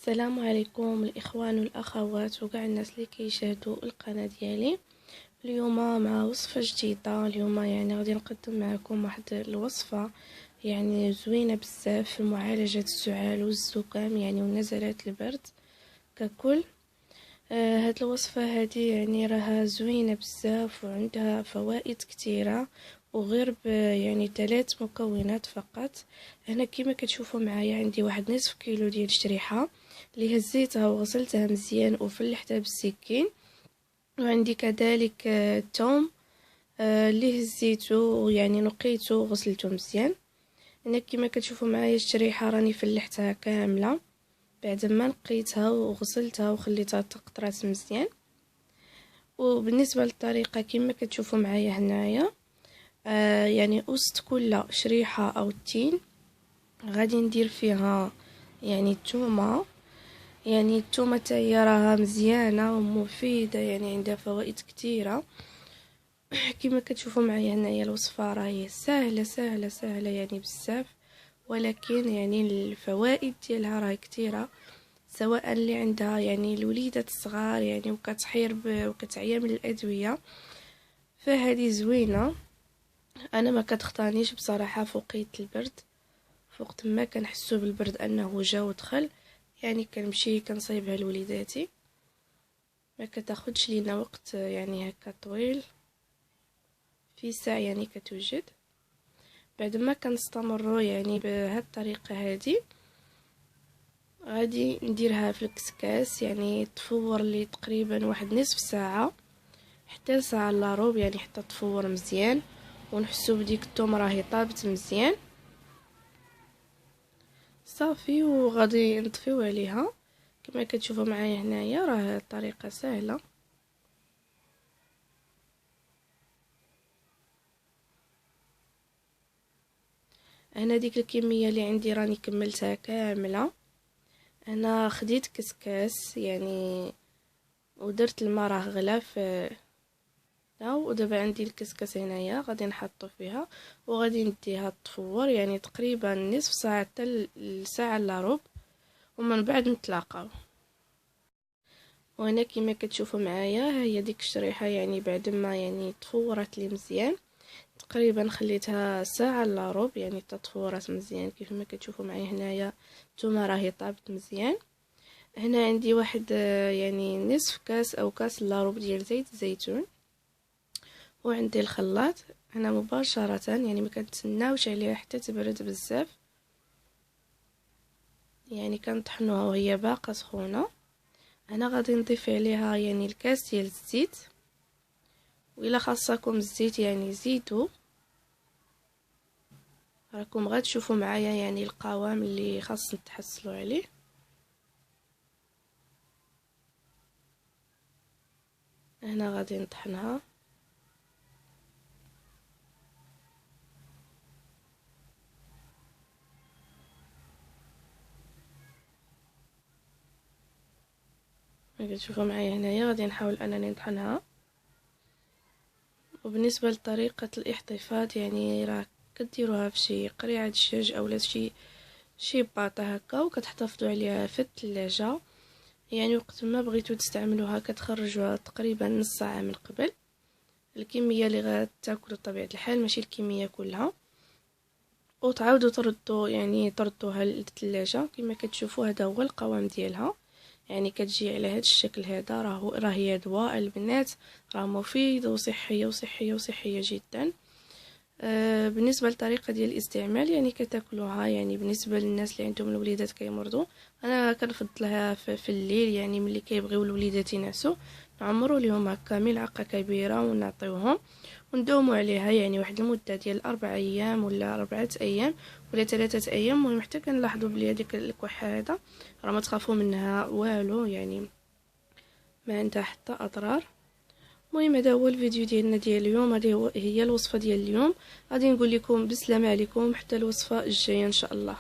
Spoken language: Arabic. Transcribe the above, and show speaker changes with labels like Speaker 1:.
Speaker 1: السلام عليكم الاخوان والاخوات وكاع الناس اللي كيشاهدوا القناه ديالي. اليوم مع وصفه جديده. اليوم غادي نقدم معكم واحد الوصفه زوينه بزاف في معالجه السعال والزكام ونزلات البرد ككل. هاد الوصفه هذه راها زوينه بزاف وعندها فوائد كثيره وغير 3 مكونات فقط. هنا كما كتشوفوا معايا عندي واحد نصف كيلو ديال الشريحه اللي هزيتها وغسلتها مزيان وفلحتها بالسكين، وعندي كذلك الثوم اللي هزيته نقيته وغسلته مزيان. هنا كما كتشوفوا معايا الشريحه راني فلحتها كامله بعد ما نقيتها وغسلتها وخليتها تقطرات مزيان. وبالنسبه للطريقه كما كتشوفوا معايا هنايا أست كل شريحه او التين غادي ندير فيها الثومه. الثومه تاهي راها مزيانه ومفيده عندها فوائد كثيره. كما كتشوفوا معايا هنايا الوصفه راهي سهله سهله سهله بزاف، ولكن الفوائد ديالها راهي كثيره، سواء اللي عندها الوليدات الصغار وكتحير وكتعيا من الادويه، فهذه زوينه. انا ما كتخطانيش بصراحه فوقيت البرد، فوقت ما كنحسو بالبرد انه جا ودخل كنمشي كنصايبها لوليداتي، ما كتاخدش لينا وقت هكا طويل، في ساعه كتوجد. بعد ما كنستمروا بهذه الطريقه هذه غادي نديرها في الكسكاس تفور لي تقريبا واحد نصف ساعه حتى ساعه الا ربع حتى تفور مزيان ونحسو بديك الثوم راهي طابت مزيان صافي. وغادي نطفيو عليها كما كتشوفوا معايا هنايا، راه الطريقه سهله. انا ديك الكميه اللي عندي راني كملتها كامله. انا خديت كسكاس ودرت الماء راه غلا في ودابا عندي الكسكاس هنايا غادي نحطو فيها وغادي نديها تفور تقريبا نصف ساعه حتى الساعه الا ربع، ومن بعد نتلاقاو. وهنا كما كتشوفوا معايا هي ديك الشريحه بعد ما تفورت لي مزيان تقريبا خليتها ساعه الا ربع تطفورات مزيان. كيف ما كتشوفوا معايا هنايا الثومه راهي طابت مزيان. هنا عندي واحد نصف كاس او كاس الا ربع ديال زيت الزيتون، وعندي الخلاط. انا مباشره ما كنتسناوش عليها حتى تبرد بزاف، كنطحنوها وهي باقه سخونه. انا غادي نضيف عليها الكاس ديال الزيت، وإلا خاصكم الزيت زيدوا، راكم غتشوفوا معايا القوام اللي خاص نتحصلوا عليه. هنا غادي نطحنها كتشوفوا معايا هنايا. غادي نحاول انني نطحنها. وبالنسبه لطريقه الاحتفاظ راه كديروها في شي قريعه دجاج اولا شي باطه هكا وكتحتفظوا عليها في الثلاجه. وقت ما بغيتو تستعملوها كتخرجوها تقريبا نص ساعه من قبل الكميه اللي غتاكلوا بطبيعه الحال، ماشي الكميه كلها، وتعاودوا تردوها للثلاجه. كما كتشوفوا هذا هو القوام ديالها، كتجي على هذا الشكل هذا. راهي دواء البنات، راه مفيد وصحيه وصحيه وصحيه جدا. بالنسبه للطريقه ديال الاستعمال كتاكلوها بالنسبه للناس اللي عندهم الوليدات كيمرضوا، انا كنفضلها في الليل ملي كيبغيو الوليدات ينعسوا نعمروا لهم هكا ملعقه كبيره ونعطيوهم وندوموا عليها واحد المده ديال 4 ايام ولا 4 ايام ولا 3 ايام. المهم حتى كنلاحظوا بلي هذيك الكحه هذا راه ما تخافوا منها والو، ما عندها حتى اضرار. المهم هذا هو الفيديو ديالنا ديال اليوم، هذه هي الوصفه ديال اليوم. غادي نقول لكم بالسلامه عليكم حتى الوصفه الجايه ان شاء الله.